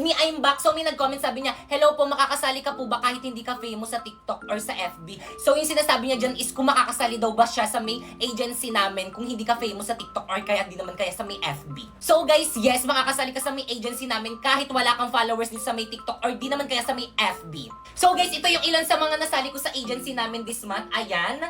me, I'm back. So may nag-comment, sabi niya, hello po, makakasali ka po ba kahit hindi ka famous sa TikTok or sa FB? So yung sinasabi niya dyan is kung makakasali daw ba siya sa may agency namin kung hindi ka famous sa TikTok or kaya di naman kaya sa may FB. So guys, yes, makakasali ka sa may agency namin kahit wala kang followers din sa may TikTok or di naman kaya sa may FB. So guys, ito yung ilan sa mga nasali ko sa agency namin this month. Ayan.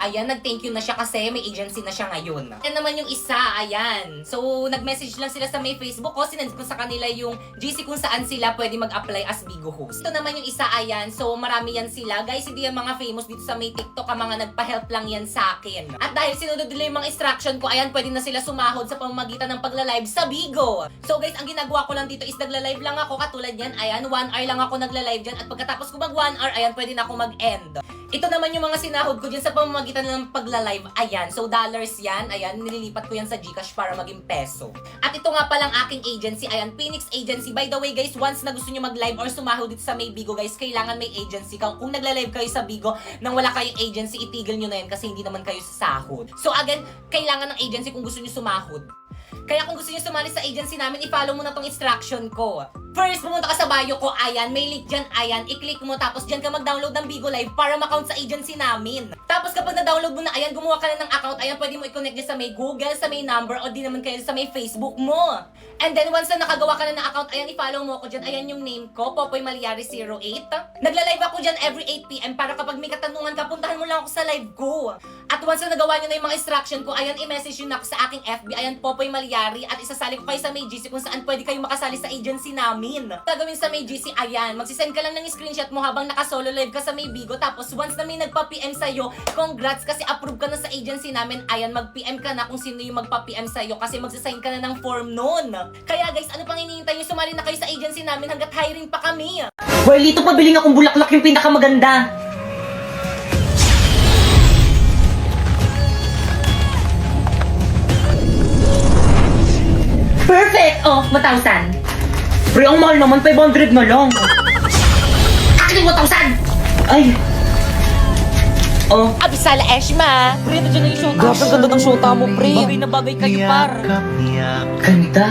Ayan, nag-thank you na siya kasi may agency na siya ngayon. Yan naman yung isa, ayan. So, nag-message lang sila sa may Facebook ko. Sinend ko sa kanila yung GC kung saan sila pwede mag-apply as Bigo host. Ito naman yung isa, ayan. So, marami yan sila. Guys, hindi yan mga famous dito sa may TikTok. Ang mga nagpa-help lang yan sa akin. At dahil sinunod nila yung mga instruction ko, ayan, pwede na sila sumahod sa pamamagitan ng pagla-live sa Bigo. So, guys, ang ginagawa ko lang dito is nagla-live lang ako. Katulad yan, ayan, 1 hour lang ako nagla-live dyan. At pagkatapos ko mag 1 hour, ayan, pwede na ako mag-end. Ito naman yung mga sinahod ko dyan sa pamamagitan ng pagla-live. Ayan, so dollars yan. Ayan, nililipat ko yan sa GCash para maging peso. At ito nga palang aking agency. Ayan, Phoenix Agency. By the way guys, once na gusto nyo mag-live or sumahod dito sa may Bigo guys, kailangan may agency ka. Kung nagla-live kayo sa Bigo nang wala kayong agency, itigil nyo na yan kasi hindi naman kayo sasahod. So again, kailangan ng agency kung gusto nyo sumahod. Kaya kung gusto nyo sumali sa agency namin, i-follow mo na tong instruction ko. First, pumunta ka sa bio ko, ayan, may link dyan, ayan, i-click mo, tapos dyan ka mag-download ng Bigo Live para ma-count sa agency namin. Tapos kapag na-download mo na, ayan, gumawa ka na ng account, ayan, pwede mo i-connect dyan sa may Google, sa may number, o di naman kayo sa may Facebook mo. And then, once na nakagawa ka na ng account, ayan, i-follow mo ako dyan, ayan yung name ko, Popoy Malyari 08. Nagla-live ako dyan every 8 PM para kapag may katanungan ka, puntahan mo lang ako sa live ko. At once na nagawa nyo na yung mga instruction ko, ayan, i-message nyo na ako sa aking FB, ayan, Popoy Malyari, at isasali ko kayo sa may GC kung saan pwede kayo makasali sa agency namin. Gagawin sa may GC, ayan, magsisend ka lang ng screenshot mo habang naka-solo live ka sa may Bigo, tapos once na may nagpa-PM sa'yo, congrats kasi approve ka na sa agency namin, ayan, mag-PM ka na kung sino yung magpa-PM sa'yo kasi magsasign ka na ng form nun. Kaya guys, ano pang hinihintay nyo, sumali na kayo sa agency namin hanggat hiring pa kami. Well, ito pabiling akong bulaklak yung pinakamaganda. Perfect! Oh, 1,000. Pre, ang mahal naman, 500 na lang. Akin yung 1,000! Ay! Oh. Abisala Eshma! Pre, nandiyan na yung shota. Grabe, ang ganda ng shota mo, pre. Bagay na bagay kayo, par. Ganda.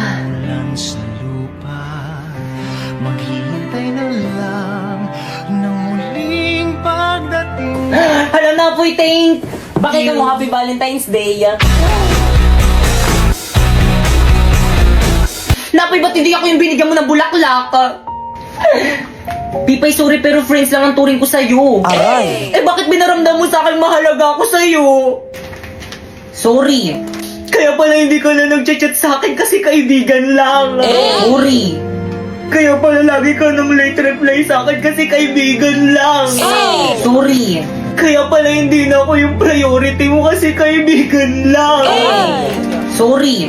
Sa lupa, maghihintay na lang ng muling pagdating. Hala na po, Tank! Bakit mo Happy Valentine's Day? Napoy, ba't hindi ako yung binigyan mo ng bulaklak? Pipay, sorry pero friends lang ang turing ko sa'yo. Aray! Eh bakit binaramdam mo sa akin mahalaga ako sa'yo? Sorry. Kaya pala hindi ka na nag-chat sa akin kasi kaibigan lang. Sorry. Kaya pala lagi ka nang late reply sa akin kasi kaibigan lang. Sorry. Kaya pala hindi na ako yung priority mo kasi kaibigan lang. Sorry.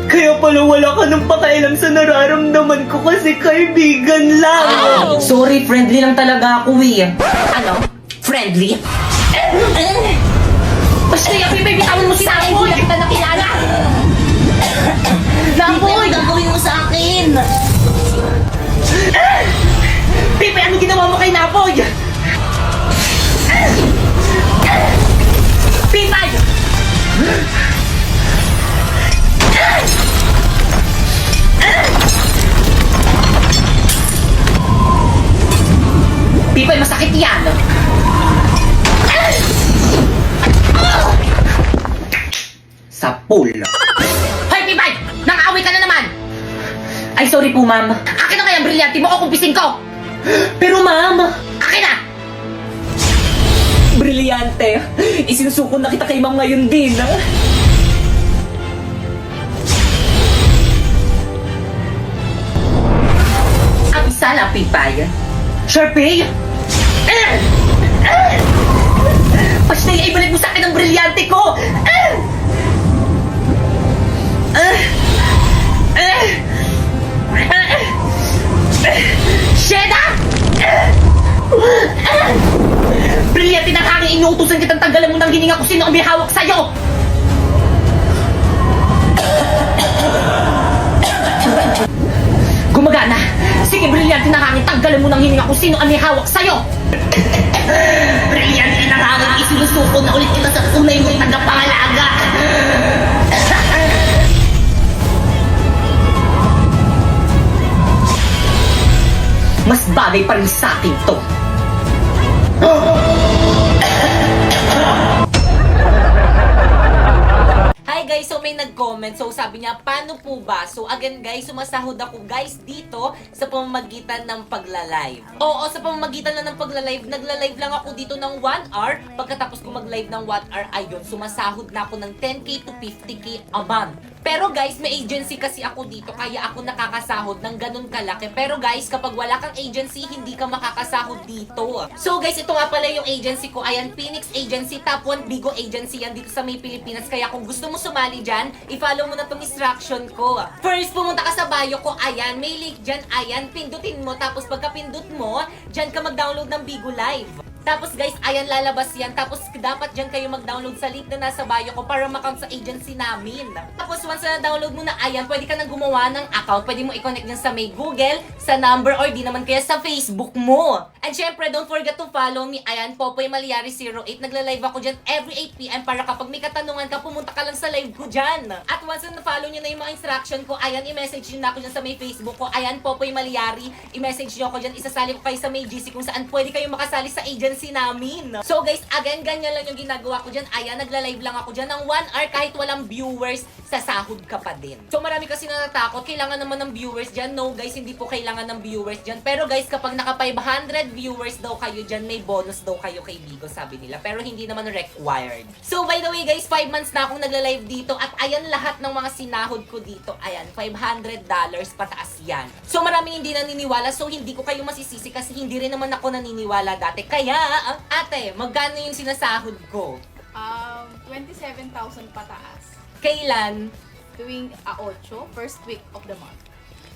Kaya pala wala ka nang pakialam sa nararamdaman ko kasi kaibigan lang. Sorry, friendly lang talaga ako eh. Ano? Friendly? Basta yung bibitawan mo sa akin, hindi kita nakilala. Napoy, gagawin mo sa akin. Pipe, ano ginawa mo kay Napoy? Pipay! Pipay, masakit yan. Sa pool. Hoy, Pipay! Nang-away ka na naman! Ay, sorry po, ma'am. Akin na kaya ang brilyante mo o kumpisin ko! Pero, ma'am! Akin na! Brilyante! Isinusuko na kita kay ma'am ngayon din, ha? Ang isa lang, Pipay. Sharpay! Basta yung ibalik mo sa akin ang brilyante ko! Sheda! Brilyante ng hangin, inuutusan kitang tanggalan mo ng hininga kung sino ang may hawak sa'yo! Gumagana! Sige, brilyante ng hangin, tanggalan mo ng hininga kung sino ang may hawak sa'yo! Brilyante ng hangin, isinusuko na ulit kita sa tunay mong tagapangalaga! mas bagay pa rin sa akin to. Hi guys, so may nag-comment. So sabi niya, paano po ba? So again guys, sumasahod ako guys dito sa pamamagitan ng pagla-live. Oo, sa pamamagitan lang ng pagla-live. Nagla-live lang ako dito ng 1 hour. Pagkatapos ko mag-live ng 1 hour, ayun, sumasahod na ako ng 10k to 50k a month. Pero guys, may agency kasi ako dito, kaya ako nakakasahod ng ganun kalaki. Pero guys, kapag wala kang agency, hindi ka makakasahod dito. So guys, ito nga pala yung agency ko. Ayan, Phoenix Agency, Top 1 Bigo Agency yan dito sa may Pilipinas. Kaya kung gusto mo sumali dyan, i-follow mo na tong instruction ko. First, pumunta ka sa bio ko. Ayan, may link dyan. Ayan, pindutin mo. Tapos pagka pindut mo, dyan ka mag-download ng Bigo Live. Tapos guys, ayan, lalabas yan. Tapos dapat dyan kayo mag-download sa link na nasa bio ko para ma-count sa agency namin. Tapos once na download mo na, ayan, pwede ka nang gumawa ng account. Pwede mo i-connect dyan sa may Google, sa number, or di naman kaya sa Facebook mo. And syempre, don't forget to follow me. Ayan, Popoy Malyari 08. Nagla-live ako dyan every 8 PM para kapag may katanungan ka, pumunta ka lang sa live ko dyan. At once na follow nyo na yung mga instruction ko, ayan, i-message nyo na ako dyan sa may Facebook ko. Ayan, Popoy Malyari. I-message nyo ako dyan. Isasali ko kayo sa may GC kung saan pwede kayo makasali sa agency namin. So guys, again, ganyan lang yung ginagawa ko dyan. Ayan, nagla-live lang ako dyan ng 1 hour kahit walang viewers, sasahod ka pa din. So marami kasi natatakot, kailangan naman ng viewers dyan. No guys, hindi po kailangan ng viewers dyan. Pero guys, kapag naka 500 viewers daw kayo dyan, may bonus daw kayo kay Bigo, sabi nila. Pero hindi naman required. So by the way guys, 5 months na akong nagla-live dito at ayan lahat ng mga sinahod ko dito. Ayan, $500 pataas yan. So maraming hindi naniniwala, so hindi ko kayo masisisi kasi hindi rin naman ako naniniwala dati. Kaya, ate, magkano yung sinasahod ko? 27,000 pataas. Kailan? Tuwing 8, first week of the month.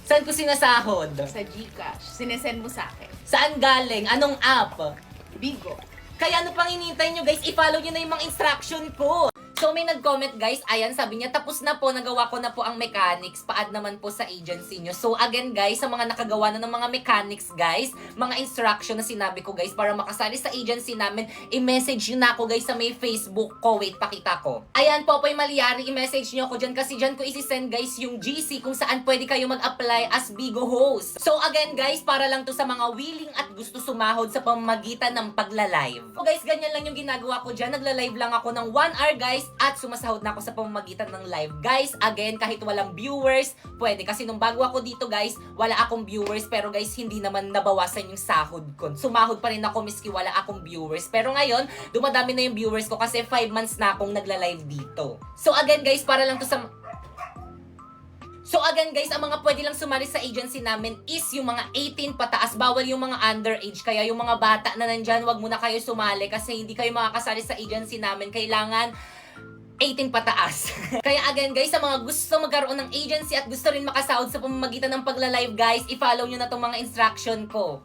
Saan ko sinasahod? Sa GCash. Sinesend mo sa akin. Saan galing? Anong app? Bigo. Kaya ano pang hinihintay nyo guys? I-follow nyo na yung mga instruction ko. So may nag-comment guys, ayan, sabi niya, tapos na po, nagawa ko na po ang mechanics, pa-add naman po sa agency nyo. So again guys, sa mga nakagawa na ng mga mechanics guys, mga instruction na sinabi ko guys, para makasali sa agency namin, i-message nyo na ako guys sa may Facebook ko. Wait, pakita ko. Ayan, Popoy Malyari, i-message nyo ako dyan kasi dyan ko isi-send guys yung GC kung saan pwede kayo mag-apply as Bigo host. So again guys, para lang to sa mga willing at gusto sumahod sa pamamagitan ng pagla-live. So guys, ganyan lang yung ginagawa ko dyan. Nagla-live lang ako ng 1 hour guys, at sumasahod na ako sa pamamagitan ng live. Guys, again, kahit walang viewers, pwede. Kasi nung bago ako dito guys, wala akong viewers. Pero guys, hindi naman nabawasan yung sahod ko. Sumahod pa rin ako miski wala akong viewers. Pero ngayon, dumadami na yung viewers ko kasi 5 months na akong nagla-live dito. So again guys, para lang to sa... So again guys, ang mga pwede lang sumali sa agency namin is yung mga 18 pataas. Bawal yung mga underage. Kaya yung mga bata na nandyan, wag muna kayo sumali kasi hindi kayo makakasali sa agency namin. Kailangan 18 pataas. Kaya again guys, sa mga gusto magkaroon ng agency at gusto rin makasahod sa pamamagitan ng pagla-live guys, i-follow nyo na tong mga instruction ko.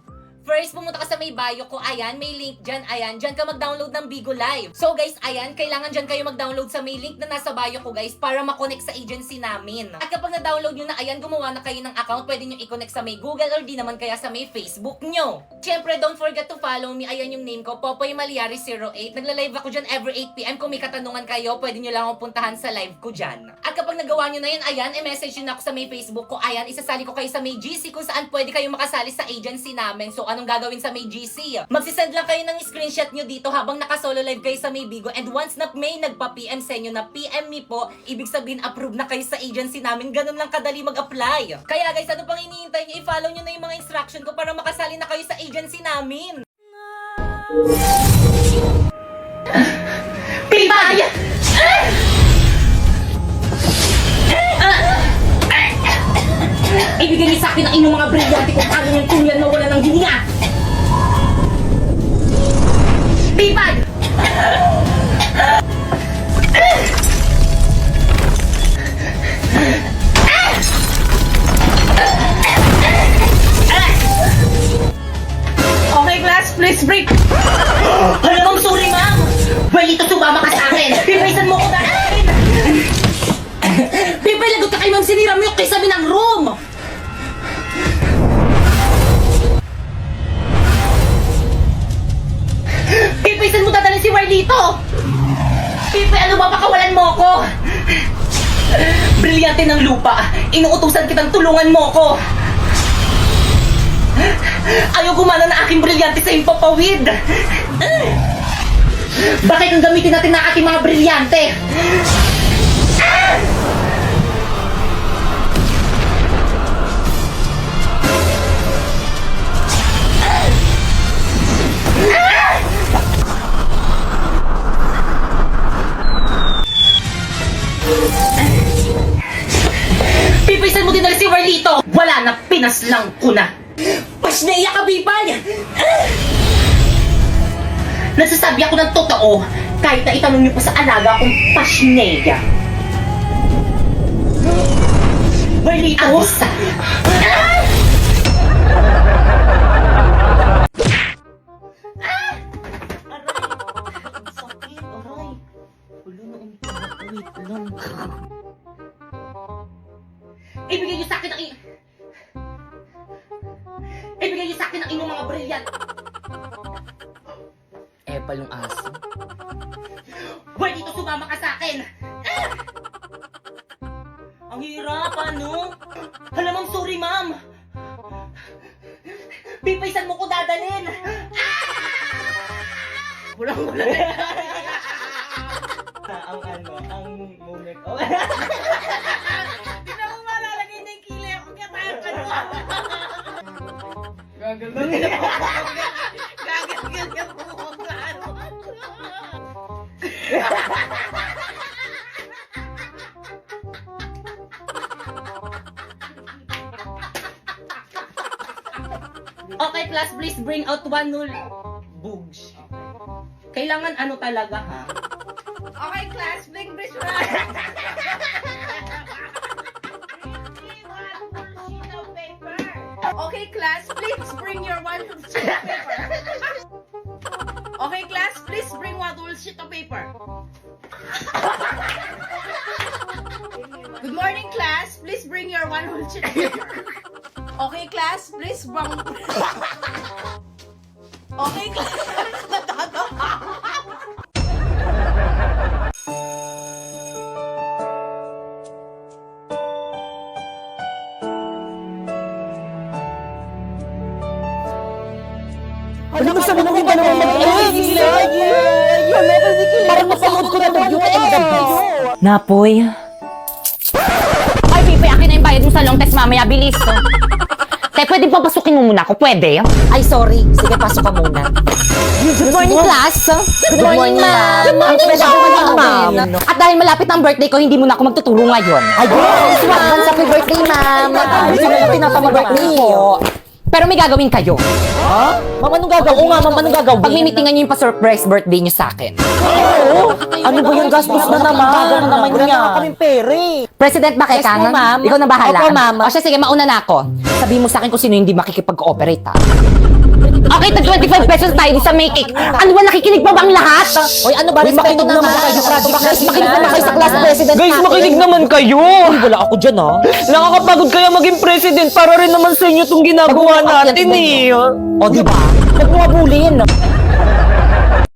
First, pumunta ka sa may bio ko. Ayan, may link dyan. Ayan, dyan ka mag-download ng Bigo Live. So guys, ayan, kailangan dyan kayo mag-download sa may link na nasa bio ko guys para makonect sa agency namin. At kapag na-download nyo na, ayan, gumawa na kayo ng account, pwede nyo i-connect sa may Google or di naman kaya sa may Facebook nyo. Siyempre, don't forget to follow me. Ayan yung name ko, Popoy Malyari 08. Nagla-live ako dyan every 8 PM. Kung may katanungan kayo, pwede nyo lang akong puntahan sa live ko dyan. At kapag nagawa nyo na yun, ayan, i-message nyo na ako sa may Facebook ko. Ayan, isasali ko kayo sa may GC kung saan pwede kayo makasali sa agency namin. So, anong gagawin sa may GC? Magsisend lang kayo ng screenshot nyo dito habang naka-solo live kayo sa may Bigo. And once na may nagpa-PM sa inyo na PM me po, ibig sabihin approve na kayo sa agency namin. Ganun lang kadali mag-apply. Kaya guys, ano pang hinihintay nyo? I-follow nyo na yung mga instruction ko para makasali na kayo sa agency namin. Pipay! Ibigay niyo sa akin ang inyong mga brilyante kung paano yung tuloyan na wala ng hininga. Pipay! Okay class, please break. Hala ma'am, sorry ma'am! Balito, sumama ka sa akin! Pipaysan mo ko na akin! Pipay, lagot ka kay Ma'am, sinira mo yung kisabi ng room! Pipaysan mo dadalhin si Marlito! Pipay, ano ba? Pakawalan mo ako! Brilyante ng lupa! Inuutusan kitang tulungan mo ko! Ayaw gumana na aking brilyante sa impapawid! Bakit ang gamitin natin na ating mga brilyante? Pipisan mo din na si Warlito! Wala na, pinaslang ko na! Pasneya ka, Bipal! Nagsasabi ako ng totoo kahit na itanong niyo pa sa alaga akong Pasneya. Warlito! Agisa! Ibigay niyo sa akin ang Ibigay niyo sa akin ang inyong mga brilliant. Epal yung aso. Boy, dito sumama ka sa akin. Ang hirap, ano? Hala, ma'am, sorry, ma'am. Pipaisan mo ko dadalhin. Bulang-bulang. ang moment. Oh. Hindi na mo malalagay na yung kili ako kaya tayo ka doon. Gagal Gagal ka po ako sa ano. Okay, class, please bring out 1 null. Bugs. Kailangan ano talaga, ha? Okay, class, bring bridge Okay, class, please bring your one sheet of paper. Okay, class, please bring one whole sheet of paper. Good morning, class. Please bring your one whole sheet of paper. Okay, class, please bring... Okay, class. Ano mo sabi nung hindi naman mag-iisip? Parang napanood ko na ng Beauty and the Beast. Napoy. Ay, Pipi, akin na yung bayad mo sa long test mamaya. Bilis, to. Te, pwede papasukin mo muna ako? Pwede? Ay, sorry. Sige, pasok ka muna. Good morning, class. Good morning, ma'am. Ang pleasure ko ma'am. At dahil malapit ang birthday ko, hindi mo na ako magtuturo ngayon. Ay, advance happy birthday, ma'am. Gusto na natin ang birthday ko. Pero may gagawin kayo. Ha? Ma'am, anong gagawin? Oo nga, ma'am, anong gagawin? Pagmimitingan niyo yung pa-surprise birthday niyo sa akin. Oo. Ano ba yung gastos na naman? Gagawin naman Wala niya. naman kaming pere. President ba kay Yes po, Kangan? ma'am. Ikaw na bahala. Opo, ma'am. O siya, sige, mauna na ako. Sabihin mo sa akin kung sino hindi makikipag-cooperate, ha? Okay, tag 25 pesos tayo sa may cake. Ano ba, nakikinig pa ba ang lahat? Hoy, ano ba? Respeto naman kayo. Guys, makinig naman kayo sa class president Guys, natin. makinig naman kayo. Uy, wala ako dyan, ha? Nakakapagod kaya maging president para rin naman sa inyo itong ginagawa natin eh. O, diba? Huwag mo abulin.